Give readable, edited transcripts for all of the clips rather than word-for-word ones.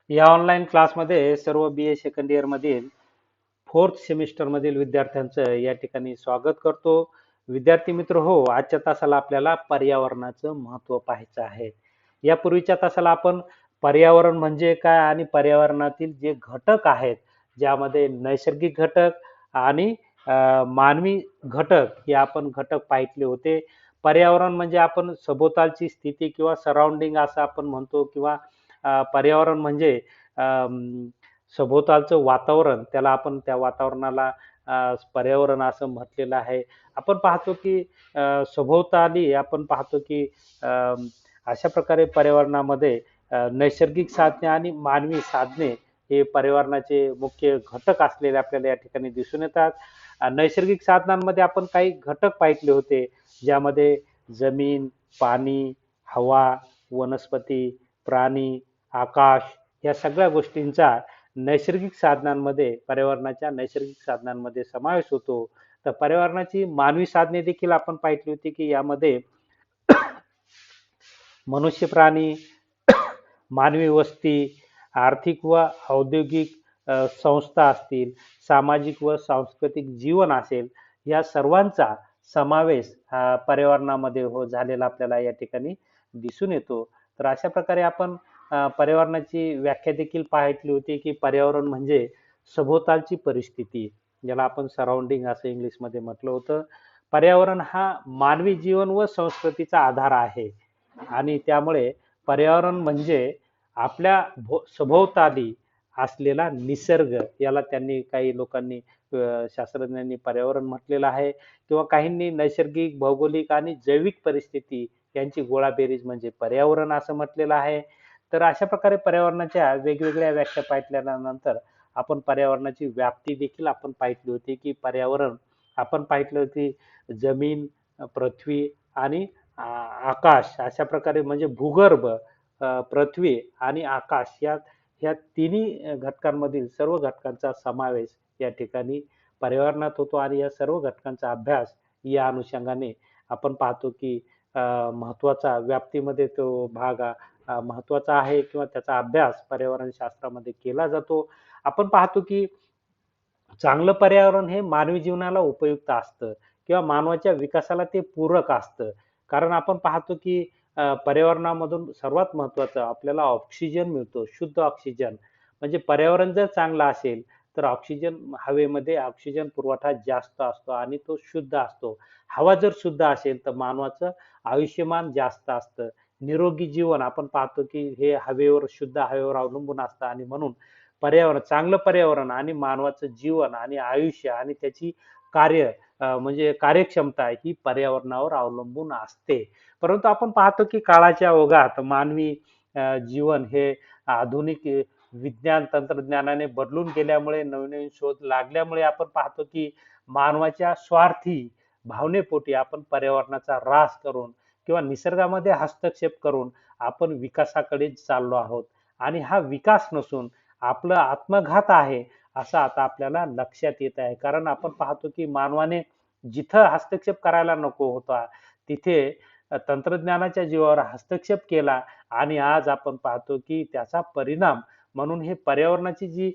या ऑनलाईन क्लासमध्ये सर्व बी ए सेकंड इयर मधील फोर्थ सेमिस्टर मधील विद्यार्थ्यांचं या ठिकाणी स्वागत करतो. विद्यार्थी मित्र हो, आजच्या तासाला आपल्याला पर्यावरणाचं महत्त्व पाहायचं आहे. यापूर्वीच्या तासाला आपण पर्यावरण म्हणजे काय आणि पर्यावरणातील जे घटक आहेत, ज्यामध्ये नैसर्गिक घटक आणि मानवी घटक हे आपण घटक पाहितले होते. पर्यावरण म्हणजे आपण सभोवतालची स्थिती किंवा सराउंडिंग असं आपण म्हणतो किंवा पर्यावरण म्हणजे सभोवतालचं वातावरण त्याला आपण त्या वातावरणाला पर्यावरण असं म्हटलेलं आहे. आपण पाहतो की सभोवताली आपण पाहतो की अ, अशा प्रकारे पर्यावरणामध्ये नैसर्गिक साधने आणि मानवी साधने हे पर्यावरणाचे मुख्य घटक असलेले आपल्याला या ठिकाणी दिसून येतात. नैसर्गिक साधनांमध्ये आपण काही घटक पाहितले होते, ज्यामध्ये जमीन, पाणी, हवा, वनस्पती, प्राणी, आकाश या सगळ्या गोष्टींचा नैसर्गिक साधनांमध्ये पर्यावरणाच्या नैसर्गिक साधनांमध्ये समावेश होतो. तर पर्यावरणाची मानवी साधने देखील आपण पाहितली होती की यामध्ये मनुष्य प्राणी, मानवी वस्ती, आर्थिक व औद्योगिक संस्था असतील, सामाजिक व सांस्कृतिक जीवन असेल, या सर्वांचा समावेश पर्यावरणामध्ये झालेला आपल्याला या ठिकाणी दिसून येतो. तर अशा प्रकारे आपण पर्यावरणाची व्याख्या देखील पाहितली होती की पर्यावरण म्हणजे सभोवतालची परिस्थिती, ज्याला आपण सराउंडिंग असं इंग्लिशमध्ये म्हटलं होतं. पर्यावरण हा मानवी जीवन व संस्कृतीचा आधार आहे आणि त्यामुळे पर्यावरण म्हणजे आपल्या सभोवताली असलेला निसर्ग, याला त्यांनी काही लोकांनी शास्त्रज्ञांनी पर्यावरण म्हटलेलं आहे किंवा काहींनी नैसर्गिक, भौगोलिक आणि जैविक परिस्थिती यांची गोळाबेरीज म्हणजे पर्यावरण असं म्हटलेलं आहे. तर अशा प्रकारे पर्यावरणाच्या वेगवेगळ्या व्याख्या पाहितल्यानंतर आपण पर्यावरणाची व्याप्ती देखील आपण पाहितली होती की पर्यावरण आपण पाहितली होती जमीन, पृथ्वी आणि आकाश अशा प्रकारे म्हणजे भूगर्भ, पृथ्वी आणि आकाश या तिन्ही घटकांमधील सर्व घटकांचा समावेश या ठिकाणी पर्यावरणात होतो आणि या सर्व घटकांचा अभ्यास या अनुषंगाने आपण पाहतो की महत्वाचा व्याप्तीमध्ये तो भाग महत्वाचा आहे किंवा त्याचा अभ्यास पर्यावरण शास्त्रामध्ये केला जातो. आपण पाहतो की चांगलं पर्यावरण हे मानवी जीवनाला उपयुक्त असतं किंवा मानवाच्या विकासाला ते पूरक असतं. कारण आपण पाहतो की पर्यावरणामधून सर्वात महत्त्वाचं आपल्याला ऑक्सिजन मिळतो, शुद्ध ऑक्सिजन. म्हणजे पर्यावरण जर चांगलं असेल, तर हवेमध्ये ऑक्सिजन पुरवठा जास्त असतो आणि तो शुद्ध असतो. हवा जर शुद्ध असेल, तर मानवाचं आयुष्यमान जास्त असतं. निरोगी जीवन आपण पाहतो की हे शुद्ध हवेवर अवलंबून असतं आणि म्हणून चांगलं पर्यावरण आणि मानवाचं जीवन आणि आयुष्य आणि त्याची कार्य म्हणजे कार्यक्षमता ही पर्यावरणावर अवलंबून असते. परंतु आपण पाहतो की काळाच्या ओघात मानवी जीवन हे आधुनिक विज्ञान तंत्रज्ञानाने बदलून गेल्यामुळे नवीन-नवीन शोध लागल्यामुळे आपण पाहतो की मानवाच्या स्वार्थी भावनेपोटी आपण पर्यावरणाचा ऱ्हास करून किंवा निसर्गामध्ये हस्तक्षेप करून आपण विकासाकडे चाललो आहोत आणि हा विकास नसून आपलं आत्मघात आहे असं आता आपल्याला लक्षात येत आहे. कारण आपण पाहतो की मानवाने जिथं हस्तक्षेप करायला नको होता, तिथे तंत्रज्ञानाच्या जीवावर हस्तक्षेप केला आणि आज आपण पाहतो की त्याचा परिणाम म्हणून हे पर्यावरणाची जी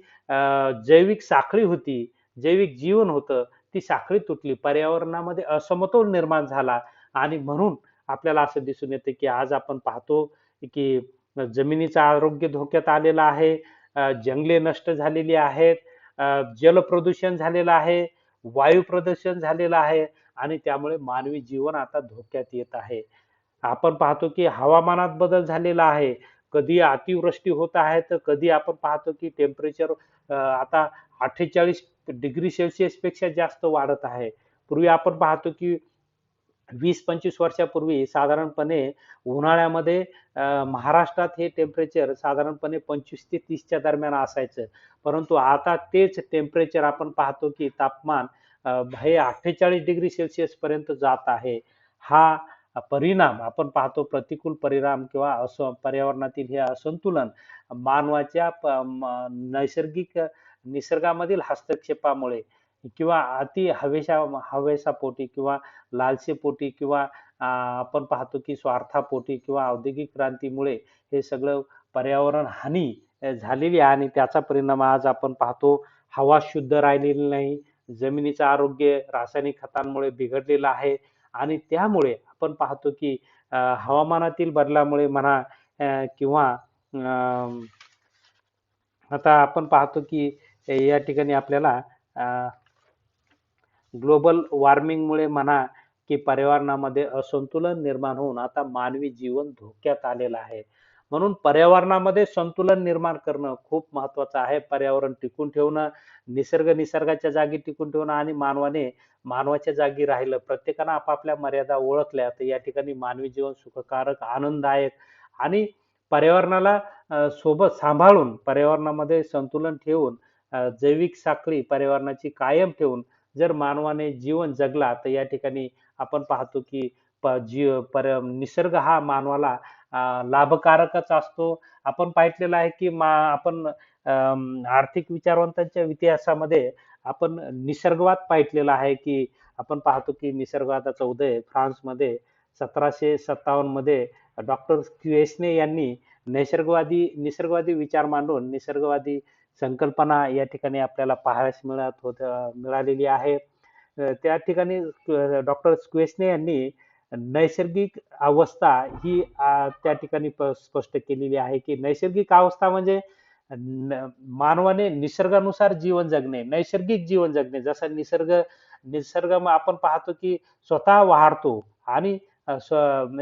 जैविक साखळी होती, जैविक जीवन होतं, ती साखळी तुटली. पर्यावरणामध्ये असमतोल निर्माण झाला आणि म्हणून आपल्याला असं दिसून येतं की आज आपण पाहतो की जमिनीचं आरोग्य धोक्यात आलेलं आहे. जंगले नष्ट झालेली आहेत, जलप्रदूषण झालेलं आहे, वायू प्रदूषण झालेलं आहे आणि त्यामुळे मानवी जीवन आता धोक्यात येत आहे. आपण पाहतो की हवामानात बदल झालेला आहे. कधी अतिवृष्टी होत आहे, तर कधी आपण पाहतो की टेम्परेचर आता 48 डिग्री सेल्सिअस पेक्षा जास्त वाढत आहे. पूर्वी आपण पाहतो की 20-25 वर्षापूर्वी साधारणपणे उन्हाळ्यामध्ये महाराष्ट्रात हे टेम्परेचर साधारणपणे 25 ते 30च्या दरम्यान असायचं. परंतु आता तेच टेम्परेचर आपण पाहतो की तापमान हे 48 डिग्री सेल्सिअस पर्यंत जात आहे. हा परिणाम आपण पाहतो प्रतिकूल परिणाम किंवा पर्यावरणातील हे असंतुलन मानवाच्या नैसर्गिक निसर्गामधील हस्तक्षेपामुळे किंवा हवेशापोटी किंवा लालसेपोटी किंवा आपण पाहतो की स्वार्थापोटी किंवा औद्योगिक क्रांतीमुळे हे सगळं पर्यावरण हानी झालेली आहे आणि त्याचा परिणाम आज आपण पाहतो. हवा शुद्ध राहिलेली नाही. जमिनीचं आरोग्य रासायनिक खतांमुळे बिघडलेलं आहे आणि त्यामुळे आपण पाहतो की हवामानातील बदलामुळे म्हणा किंवा आता आपण पाहतो की या ठिकाणी आपल्याला ग्लोबल वॉर्मिंगमुळे म्हणा की पर्यावरणामध्ये असंतुलन निर्माण होऊन आता मानवी जीवन धोक्यात आलेलं आहे. म्हणून पर्यावरणामध्ये संतुलन निर्माण करणं खूप महत्वाचं आहे. पर्यावरण टिकून ठेवणं, निसर्गाच्या जागी टिकून ठेवणं आणि मानवाच्या जागी राहिलं. प्रत्येकानं आपापल्या मर्यादा ओळखल्या तर या ठिकाणी मानवी जीवन सुखकारक, आनंददायक आणि पर्यावरणाला सोबत सांभाळून पर्यावरणामध्ये संतुलन ठेवून जैविक साखळी पर्यावरणाची कायम ठेवून जर मानवाने जीवन जगला तर या ठिकाणी आपण पाहतो की निसर्ग हा मानवाला लाभकारकच असतो. आपण पाहिलेलं आहे की आपण आर्थिक विचारवंतांच्या इतिहासामध्ये आपण निसर्गवाद पाहिलेला आहे की आपण पाहतो की निसर्गवादाचा उदय फ्रान्समध्ये 1757 मध्ये डॉक्टर क्युएस्ने यांनी निसर्गवादी विचार मांडून निसर्गवादी संकल्पना या ठिकाणी आपल्याला पाहायला मिळालेली आहे. त्या ठिकाणी डॉक्टर स्क्वेसने यांनी नैसर्गिक अवस्था ही त्या ठिकाणी स्पष्ट केलेली आहे की नैसर्गिक अवस्था म्हणजे मानवाने निसर्गानुसार जीवन जगणे, नैसर्गिक जीवन जगणे. जसा निसर्ग आपण पाहतो की स्वतः वाढतो आणि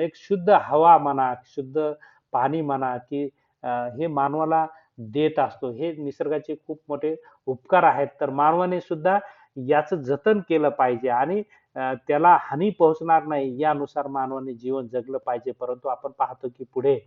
एक शुद्ध हवा म्हणा, शुद्ध पाणी म्हणा की हे मानवाला देत असतो. हे निसर्गाचे खूप मोठे उपकार आहेत. तर मानवाने सुद्धा याचं जतन केलं पाहिजे आणि त्याला हानी पोहोचणार नाही यानुसार मानवाने जीवन जगलं पाहिजे. परंतु आपण पाहतो की पुढे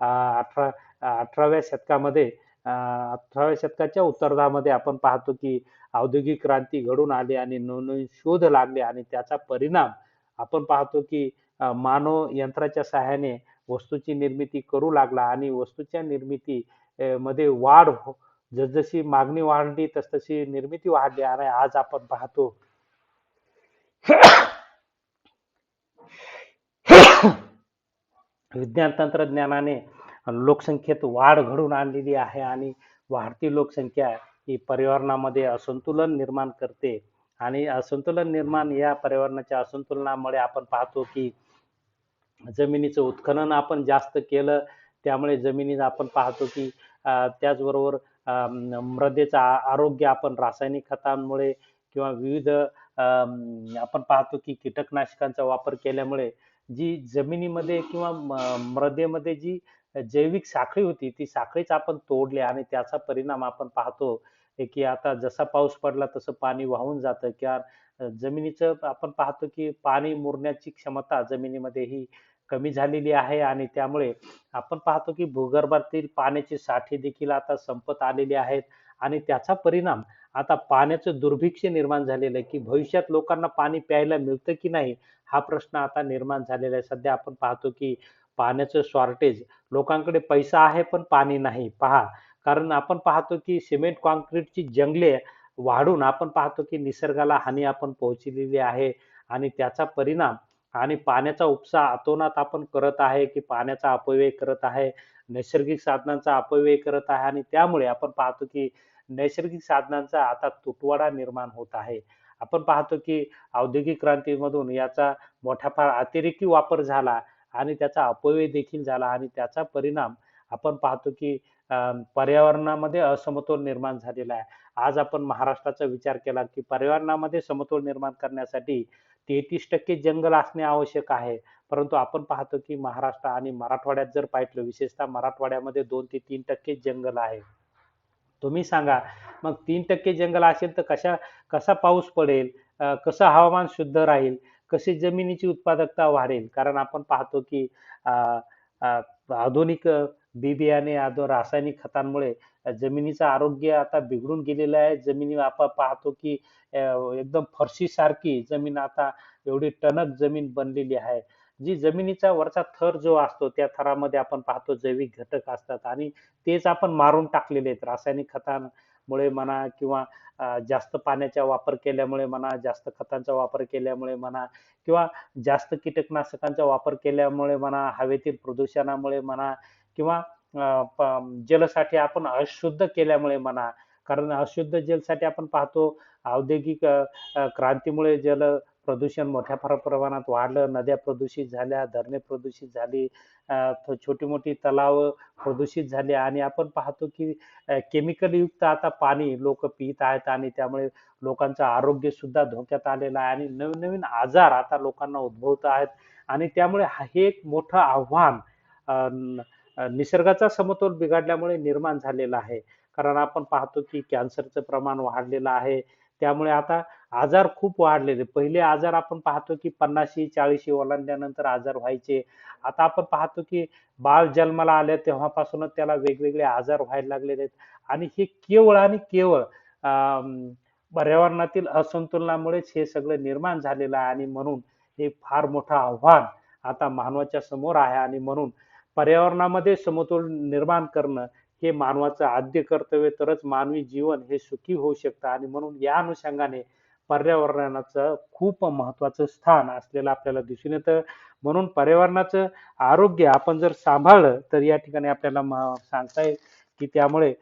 अ, 18 18व्या शतकामध्ये 18व्या शतकाच्या उत्तरार्धामध्ये आपण पाहतो की औद्योगिक क्रांती घडून आली आणि नवनवीन शोध लागले आणि त्याचा परिणाम आपण पाहतो की मानव यंत्राच्या सहाय्याने वस्तूची निर्मिती करू लागला आणि वस्तूच्या निर्मिती मध्ये जसजशी मागणी वाढली तसतशी निर्मिती वाढली आणि आज आपण पाहतो विज्ञान तंत्रज्ञानाने लोकसंख्येत वाढ घडवून आणलेली आहे आणि वाढती लोकसंख्या ही पर्यावरणामध्ये असंतुलन निर्माण करते आणि या पर्यावरणाच्या असंतुलनामुळे आपण पाहतो की जमिनीचं उत्खनन आपण जास्त केलं त्यामुळे जमिनीत आपण पाहतो की त्याचबरोबर मृदेचं आरोग्य आपण रासायनिक खतांमुळे किंवा विविध आपण पाहतो की कीटकनाशकांचा वापर केल्यामुळे जी जमिनीमध्ये किंवा मृदेमध्ये जी जैविक साखळी होती ती साखळीच आपण तोडली आणि त्याचा परिणाम आपण पाहतो की आता जसा पाऊस पडला तसं पाणी वाहून जातं किंवा जमिनीचं आपण पाहतो की पाणी मुरण्याची क्षमता जमिनीमध्ये ही कमी झालेली आहे आणि त्यामुळे आपण पाहतो की भूगर्भातील पाण्याचे साठे देखील आता संपत आलेले आहेत आणि त्याचा परिणाम आता पाण्याचं दुर्भिक्ष्य निर्माण झालेलं आहे की भविष्यात लोकांना पाणी प्यायला मिळतं की नाही हा प्रश्न आता निर्माण झालेला आहे. सध्या आपण पाहतो की पाण्याचं शॉर्टेज लोकांकडे पैसा आहे पण पाणी नाही पहा. कारण आपण पाहतो की सिमेंट काँक्रीटची जंगले वाढून आपण पाहतो की निसर्गाला हानी आपण पोहोचलेली आहे आणि त्याचा परिणाम आणि पाण्याचा उपसा अतोनात आपण करत आहे की पाण्याचा अपव्यय करत आहे, नैसर्गिक साधनांचा अपव्यय करत आहे आणि त्यामुळे आपण पाहतो की नैसर्गिक साधनांचा आता तुटवडा निर्माण होत आहे. आपण पाहतो की औद्योगिक क्रांतीमधून याचा मोठ्या फार अतिरेकी वापर झाला आणि त्याचा अपव्यय देखील झाला आणि त्याचा परिणाम आपण पाहतो की पर्यावरणामध्ये असमतोल निर्माण झालेला आहे. आज आपण महाराष्ट्राचा विचार केला की पर्यावरणामध्ये समतोल निर्माण करण्यासाठी 33% जंगल असणे आवश्यक आहे. परंतु आपण पाहतो की महाराष्ट्र आणि मराठवाड्यात जर पाहिलं विशेषतः मराठवाड्यामध्ये 2 ते 3% जंगल आहे. तुम्ही सांगा मग 3% जंगल असेल तर कसा पाऊस पडेल, कसं हवामान शुद्ध राहील, कशी जमिनीची उत्पादकता वाढेल. कारण आपण पाहतो की अ, अ, आधुनिक बी-बियाणे रासायनिक खतांमुळे जमिनीचं आरोग्य आता बिघडून गेलेलं आहे. जमिनी आपण पाहतो की अ, एकदम फरशीसारखी जमीन आता एवढी टणक जमीन बनलेली आहे. जी जमिनीचा वरचा थर जो असतो त्या थरामध्ये आपण पाहतो जैविक घटक असतात आणि तेच आपण मारून टाकलेले आहेत. रासायनिक खतांमुळे म्हणा किंवा जास्त पाण्याचा वापर केल्यामुळे म्हणा, जास्त खतांचा वापर केल्यामुळे म्हणा किंवा जास्त कीटकनाशकांचा वापर केल्यामुळे म्हणा, हवेतील प्रदूषणामुळे म्हणा किंवा जलसाठे आपण अशुद्ध केल्यामुळे म्हणा, कारण अशुद्ध जलसाठे आपण पाहतो औद्योगिक क्रांतीमुळे जल प्रदूषण मोठ्या प्रमाणात वाढलं, नद्या प्रदूषित झाल्या, धरणे प्रदूषित झाली, छोटी मोठी तलाव प्रदूषित झाली आणि आपण पाहतो की केमिकल युक्त आता पाणी लोक पित आहेत आणि त्यामुळे लोकांचं आरोग्य सुद्धा धोक्यात आलेलं आहे आणि नवीन नवीन आजार आता लोकांना उद्भवत आहेत आणि त्यामुळे हे एक मोठं आव्हान निसर्गाचा समतोल बिघडल्यामुळे निर्माण झालेला आहे. कारण आपण पाहतो की कॅन्सरचं प्रमाण वाढलेलं आहे. त्यामुळे आता आजार खूप वाढलेले. पहिले आजार आपण पाहतो की 50-40 ओलांडल्यानंतर आजार व्हायचे. आता आपण पाहतो की बाळ जन्माला आले तेव्हापासूनच त्याला वेगवेगळे आजार व्हायला लागलेले आहेत आणि हे केवळ आणि केवळ पर्यावरणातील असंतुलनामुळेच हे सगळं निर्माण झालेलं आहे आणि म्हणून हे फार मोठं आव्हान आता मानवाच्या समोर आहे आणि म्हणून पर्यावरणामध्ये समतोल निर्माण करणं हे मानवाचं आद्य कर्तव्य, तरच मानवी जीवन हे सुखी होऊ शकतं आणि म्हणून या अनुषंगाने पर्यावरणाचं खूप महत्वाचं स्थान असलेलं आपल्याला दिसून येतं. म्हणून पर्यावरणाचं आरोग्य आपण जर सांभाळलं तर या ठिकाणी आपल्याला सांगता येईल की त्यामुळे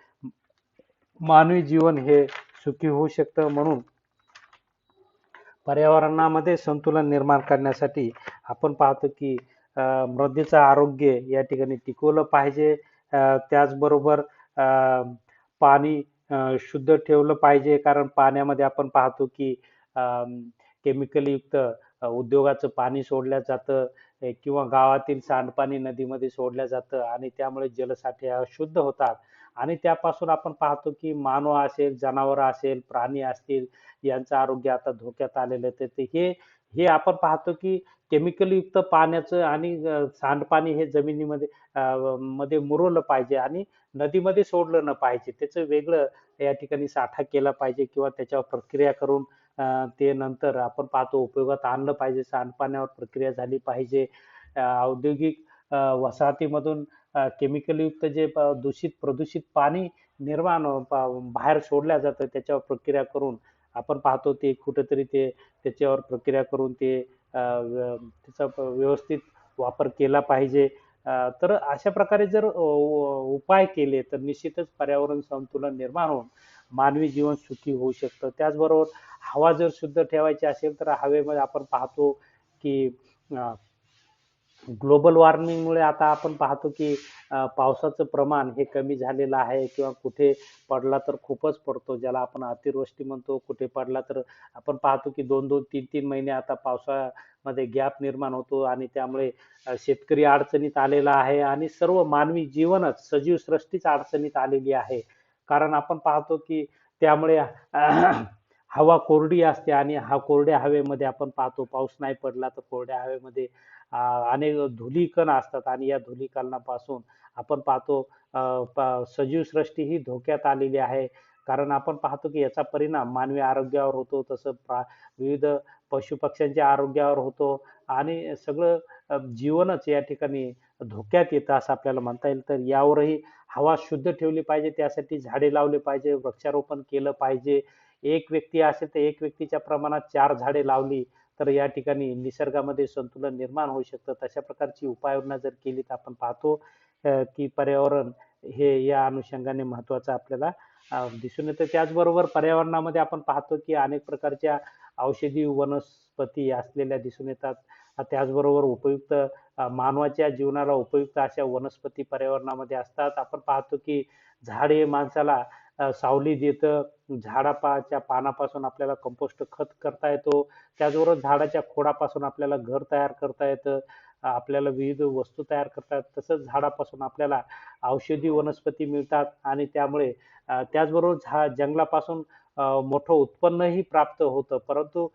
मानवी जीवन हे सुखी होऊ शकतं. म्हणून पर्यावरणामध्ये संतुलन निर्माण करण्यासाठी आपण पाहतो की मृदेचं आरोग्य या ठिकाणी टिकवलं पाहिजे. त्याचबरोबर पाणी शुद्ध ठेवलं पाहिजे, कारण पाण्यामध्ये आपण पाहतो की केमिकल युक्त उद्योगाचं पाणी सोडलं जातं किंवा गावातील सांडपाणी नदीमध्ये सोडलं जातं आणि त्यामुळे जलसाठे अशुद्ध होतात आणि त्यापासून आपण पाहतो की मानव असेल, जनावर असेल, प्राणी असतील यांचं आरोग्य आता धोक्यात आलेलं आहे. तर हे हे आपण पाहतो की केमिकल युक्त पाण्याचं आणि सांडपाणी हे जमिनीमध्ये मध्ये मुरवलं पाहिजे आणि नदीमध्ये सोडलं न पाहिजे. त्याचं वेगळं या ठिकाणी साठा केला पाहिजे किंवा त्याच्यावर प्रक्रिया करून ते नंतर आपण पाहतो उपयोगात आणलं पाहिजे. सांडपाण्यावर प्रक्रिया झाली पाहिजे. औद्योगिक वसाहतीमधून केमिकल युक्त जे दूषित प्रदूषित पाणी निर्माण बाहेर सोडल्या जातं त्याच्यावर प्रक्रिया करून आपण पाहतो ते कुठेतरी ते त्याच्यावर प्रक्रिया करून ते त्याचा व्यवस्थित वापर केला पाहिजे. तर अशा प्रकारे जर उपाय केले तर निश्चितच पर्यावरण संतुलन निर्माण होऊन मानवी जीवन सुखी होऊ शकतं. त्याचबरोबर हवा जर शुद्ध ठेवायची असेल तर हवेमध्ये आपण पाहतो की ग्लोबल वॉर्मिंगमुळे आता आपण पाहतो की पावसाचं प्रमाण हे कमी झालेलं आहे किंवा कुठे पडला तर खूपच पडतो, ज्याला आपण अतिवृष्टी म्हणतो. कुठे पडला तर आपण पाहतो की 2-2, 3-3 महिने आता पावसामध्ये गॅप निर्माण होतो आणि त्यामुळे शेतकरी अडचणीत आलेला आहे आणि सर्व मानवी जीवनच सजीव सृष्टीच अडचणीत आलेली आहे. कारण आपण पाहतो की त्यामुळे हवा कोरडी असते आणि कोरड्या हवेमध्ये आपण पाहतो पाऊस नाही पडला तर कोरड्या हवेमध्ये अनेक धुलीकण असतात आणि या धुलीकणापासून आपण पाहतो सजीव सृष्टी ही धोक्यात आलेली आहे. कारण आपण पाहतो की याचा परिणाम मानवी आरोग्यावर होतो, तसं विविध पशुपक्ष्यांच्या आरोग्यावर होतो आणि सगळं जीवनच या ठिकाणी धोक्यात येतं असं आपल्याला म्हणता येईल. तर यावरही हवा शुद्ध ठेवली पाहिजे, त्यासाठी झाडे लावली पाहिजे, वृक्षारोपण केलं पाहिजे. एक व्यक्ती असेल तर एक व्यक्तीच्या प्रमाणात 4 झाडे लावली तर या ठिकाणी निसर्गामध्ये संतुलन निर्माण होऊ शकतं. तशा प्रकारची उपाययोजना जर केली तर आपण पाहतो की पर्यावरण हे या अनुषंगाने महत्त्वाचं आपल्याला दिसून येतं. त्याचबरोबर पर्यावरणामध्ये आपण पाहतो की अनेक प्रकारच्या औषधी वनस्पती असलेल्या दिसून येतात. त्याचबरोबर उपयुक्त मानवाच्या जीवनाला उपयुक्त अशा वनस्पती पर्यावरणामध्ये असतात. आपण पाहतो की झाड हे माणसाला सावली देतं. झाडाच्या पानापासून आपल्याला कंपोस्ट खत करता येतो. त्याचबरोबर झाडाच्या खोडापासून आपल्याला घर तयार करता येतं. आपल्याला विविध वस्तू तयार करतात. तसंच झाडापासून आपल्याला औषधी वनस्पती मिळतात आणि त्यामुळे त्याचबरोबर जंगलापासून मोठं उत्पन्नही प्राप्त होतं. परंतु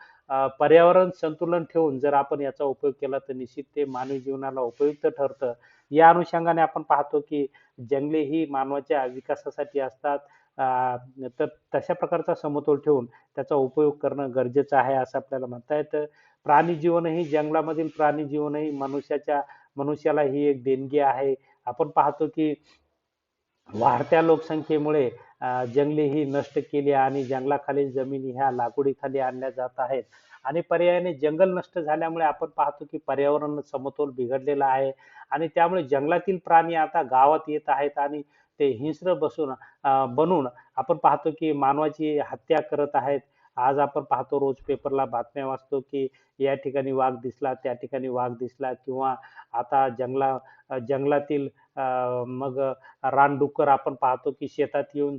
पर्यावरण संतुलन ठेवून जर आपण याचा उपयोग केला तर निश्चित ते मानवी जीवनाला उपयुक्त ठरतं. या अनुषंगाने आपण पाहतो की जंगले ही मानवाच्या विकासासाठी असतात. तर तशा प्रकारचा समतोल ठेवून त्याचा उपयोग करणं गरजेचं आहे असं आपल्याला म्हणता येतं. प्राणी जीवनही जंगलामधील प्राणी जीवनही मनुष्याला ही एक देणगी आहे. आपण पाहतो की वाढत्या लोकसंख्येमुळे जंगले ही नष्ट केली आणि जंगलाखालील जमिनी ह्या लागवडीखाली आणल्या जात आहेत. आणि पर्यायाने जंगल नष्ट झाल्यामुळे आपण पाहतो की पर्यावरण समतोल बिघडलेला आहे आणि त्यामुळे जंगलातील प्राणी आता गावात येत आहेत आणि ते हिंस्र बनून आपण पाहतो की मानवाची हत्या करत आहेत. आज आपण पाहतो रोज पेपरला बातम्या वाचतो की या ठिकाणी वाघ दिसला, त्या ठिकाणी वाघ दिसला किंवा आता जंगलातील मग रानडुक्कर आपण पाहतो की शेतात येऊन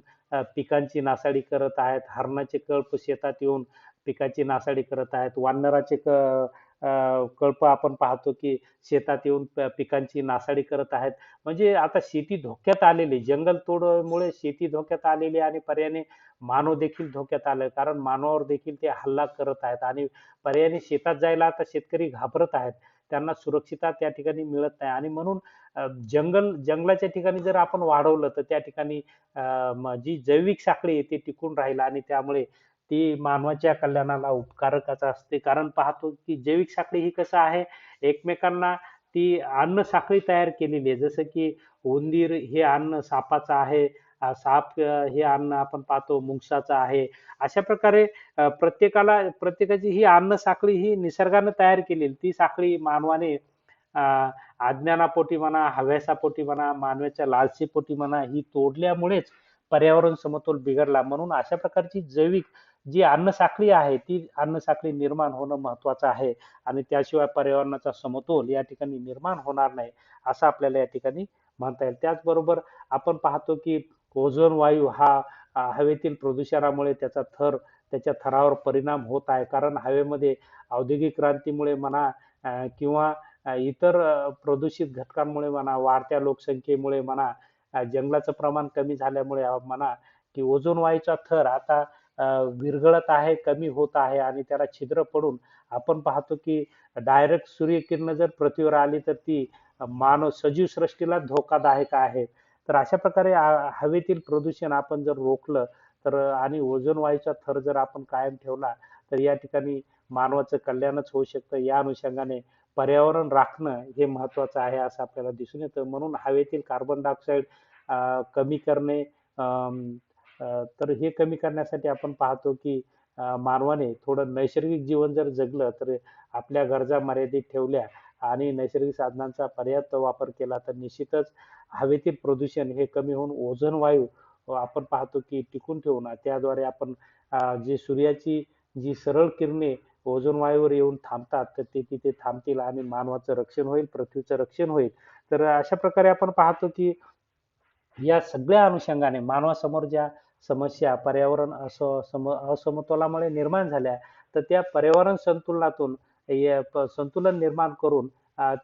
पिकांची नासाडी करत आहेत. हरणाचे कळप शेतात येऊन पिकाची नासाडी करत आहेत. वानराचे कळप आपण पाहतो की शेतात येऊन पिकांची नासाडी करत आहेत. म्हणजे आता शेती धोक्यात आलेली, जंगलतोडमुळे शेती धोक्यात आलेली आणि पर्यायाने मानव देखील धोक्यात आलाय. कारण मानवावर देखील ते हल्ला करत आहेत आणि पर्यायाने शेतात जायला आता शेतकरी घाबरत आहेत. त्यांना सुरक्षितता त्या ठिकाणी मिळत नाही आणि म्हणून जंगलाच्या ठिकाणी जर आपण वाढवलं तर त्या ठिकाणी जी जैविक साखळी आहे ती टिकून राहील आणि त्यामुळे ती मानवाच्या कल्याणाला उपकारकच असते. कारण पाहतो की जैविक साखळी ही कसं आहे, एकमेकांना ती अन्न साखळी तयार केलेली आहे. जसं की उंदीर हे अन्न सापाचं आहे, साप हे अन्न आपण पाहतो मुंगसाचं आहे. अशा प्रकारे प्रत्येकाची ही अन्न साखळी ही निसर्गानं तयार केलेली. ती साखळी मानवाने अ, अज्ञानापोटी म्हणा, हव्यासापोटी म्हणा, मानवाच्या लालसेपोटी म्हणा, ही तोडल्यामुळेच पर्यावरण समतोल बिघडला. म्हणून अशा प्रकारची जैविक जी अन्न साखळी आहे, ती अन्न साखळी निर्माण होणं महत्त्वाचं आहे आणि त्याशिवाय पर्यावरणाचा समतोल या ठिकाणी निर्माण होणार नाही, असं आपल्याला या ठिकाणी म्हणता येईल. त्याचबरोबर आपण पाहतो की ओझोन वायू हा हवेतील प्रदूषणामुळे त्याच्या थरावर परिणाम होत आहे. कारण हवेमध्ये औद्योगिक क्रांतीमुळे म्हणा किंवा इतर प्रदूषित घटकांमुळे म्हणा, वाढत्या लोकसंख्येमुळे म्हणा, जंगलाचं प्रमाण कमी झाल्यामुळे म्हणा, की ओझोन वायूचा थर आता विरघळत आहे, कमी होत आहे आणि त्याला छिद्र पडून आपण पाहतो की डायरेक्ट सूर्यकिरणं जर पृथ्वीवर आली तर ती सजीव सृष्टीला धोकादायक आहे. तर अशा प्रकारे हवेतील प्रदूषण आपण जर रोखलं तर आणि ओझोन वायूचा थर जर आपण कायम ठेवला, तर या ठिकाणी मानवाचं कल्याणच होऊ शकतं. या अनुषंगाने पर्यावरण राखणं हे महत्त्वाचं आहे असं आपल्याला दिसून येतं. म्हणून हवेतील कार्बन डायऑक्साईड कमी करणे तर हे कमी करण्यासाठी आपण पाहतो की मानवाने थोडं नैसर्गिक जीवन जर जगलं तर आपल्या गरजा मर्यादित ठेवल्या आणि नैसर्गिक साधनांचा पर्याप्त वापर केला तर निश्चितच हवेतील प्रदूषण हे कमी होऊन ओझोन वायू आपण पाहतो की टिकून ठेवून त्याद्वारे आपण जी सूर्याची जी सरळ किरणे ओझोन वायूवर येऊन थांबतात तर ते तिथे थांबतील आणि मानवाचं रक्षण होईल, पृथ्वीचं रक्षण होईल. तर अशा प्रकारे आपण पाहतो की या सगळ्या अनुषंगाने मानवासमोर ज्या समस्या पर्यावरण असमतोलामुळे निर्माण झाल्या, तर त्या पर्यावरण संतुलनातून संतुलन निर्माण करून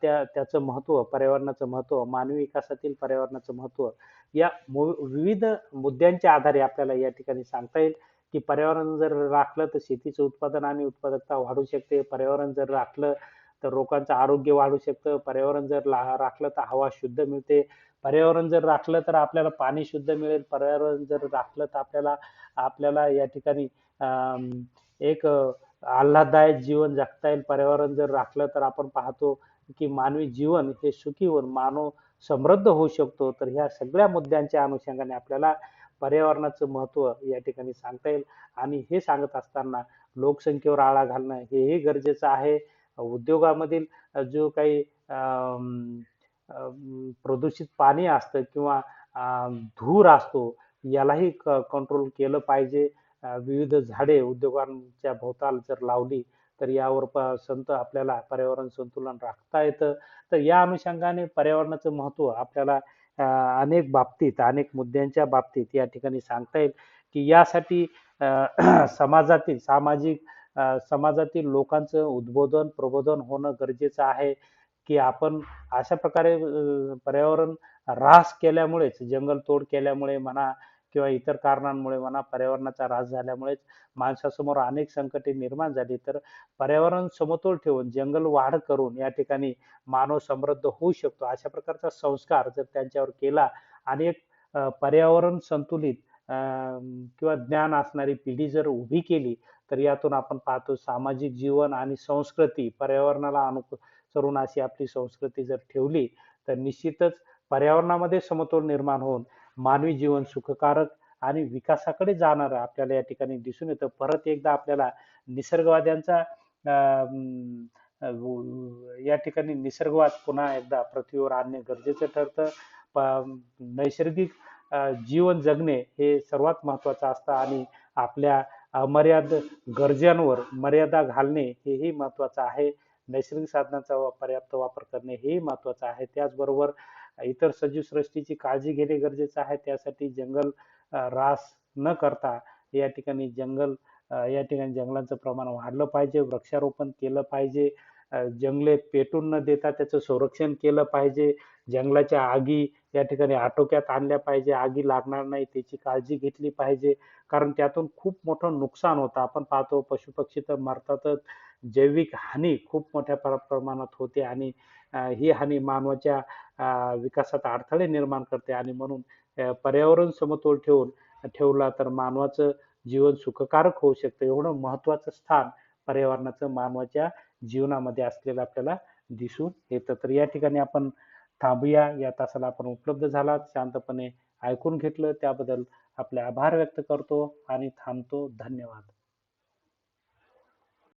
त्याचं महत्त्व, पर्यावरणाचं महत्त्व, मानवी विकासातील पर्यावरणाचं महत्त्व या विविध मुद्द्यांच्या आधारे आपल्याला या ठिकाणी सांगता येईल, की पर्यावरण जर राखलं तर शेतीचं उत्पादन आणि उत्पादकता वाढू शकते. पर्यावरण जर राखलं तर लोकांचं आरोग्य वाढू शकतं. पर्यावरण जर राखलं तर हवा शुद्ध मिळते. पर्यावरण जर राखलं तर आपल्याला पाणी शुद्ध मिळेल. पर्यावरण जर राखलं तर आपल्याला आपल्याला या ठिकाणी अं, एक आल्हाददायक जीवन जगता येईल. पर्यावरण जर राखलं तर आपण पाहतो की मानवी जीवन हे सुखी होऊन मानव समृद्ध होऊ शकतो. तर ह्या सगळ्या मुद्द्यांच्या अनुषंगाने आपल्याला पर्यावरणाचं महत्त्व या ठिकाणी सांगता येईल आणि हे सांगत असताना लोकसंख्येवर आळा घालणं हेही गरजेचं आहे. उद्योगामधील जो काही प्रदूषित पाणी असतं किंवा धूर असतो यालाही कंट्रोल केलं पाहिजे. विविध झाडे उद्योगांच्या भोवताल जर लावली तर यावर आपल्याला पर्यावरण संतुलन राखता येतं. तर या अनुषंगाने पर्यावरणाचं महत्त्व आपल्याला अनेक बाबतीत, अनेक मुद्द्यांच्या बाबतीत या ठिकाणी सांगता येईल, की यासाठी समाजातील लोकांचं उद्बोधन, प्रबोधन होणं गरजेचं आहे, की आपण अशा प्रकारे पर्यावरण ऱ्हास केल्यामुळेच, जंगलतोड केल्यामुळे म्हणा किंवा इतर कारणांमुळे म्हणा, पर्यावरणाचा ऱ्हास झाल्यामुळेच माणसासमोर अनेक संकटे निर्माण झाली. तर पर्यावरण समतोल ठेवून, जंगल वाढ करून या ठिकाणी मानव समृद्ध होऊ शकतो. अशा प्रकारचा संस्कार जर त्यांच्यावर केला आणि एक पर्यावरण संतुलित किंवा ज्ञान असणारी पिढी जर उभी केली, तर यातून आपण पाहतो सामाजिक जीवन आणि संस्कृती पर्यावरणाला अनुसरून अशी आपली संस्कृती जर ठेवली, तर निश्चितच पर्यावरणामध्ये समतोल निर्माण होऊन मानवी जीवन सुखकारक आणि विकासाकडे जाणारं आपल्याला या ठिकाणी दिसून येतं. परत एकदा आपल्याला निसर्गवाद्यांचा या ठिकाणी निसर्गवाद पुन्हा एकदा पृथ्वीवर आणणे गरजेचं ठरतं. नैसर्गिक जीवन जगणे हे सर्वात महत्त्वाचं असतं आणि आपल्या अमर्याद गरजांवर मर्यादा घालणे हेही महत्त्वाचं आहे. नैसर्गिक साधनांचा पर्याप्त वापर करणे हेही महत्त्वाचं आहे. त्याचबरोबर इतर सजीव सृष्टीची काळजी घेणे गरजेचं आहे. त्यासाठी जंगल ऱ्हास न करता या ठिकाणी जंगलांचं प्रमाण वाढलं पाहिजे, वृक्षारोपण केलं पाहिजे, जंगले पेटून न देता त्याचं संरक्षण केलं पाहिजे, जंगलाच्या आगी या ठिकाणी आटोक्यात आणल्या पाहिजे, आगी लागणार नाही त्याची काळजी घेतली पाहिजे. कारण त्यातून खूप मोठं नुकसान होतं. आपण पाहतो पशुपक्षी तर मरतातच, जैविक हानी खूप मोठ्या प्रमाणात होते आणि ही हानी मानवाच्या विकासात अडथळे निर्माण करते आणि म्हणून पर्यावरण समतोल ठेवला तर मानवाचं जीवन सुखकारक होऊ शकतं. एवढं महत्त्वाचं स्थान पर्यावरणाचं मानवाच्या जीवनामध्ये असलेलं आपल्याला दिसून येतं. तर या ठिकाणी आपण थांबूया. या तासाला आपण उपलब्ध झालात, शांतपणे ऐकून घेतलं त्याबद्दल आपले आभार व्यक्त करतो आणि थांबतो. धन्यवाद.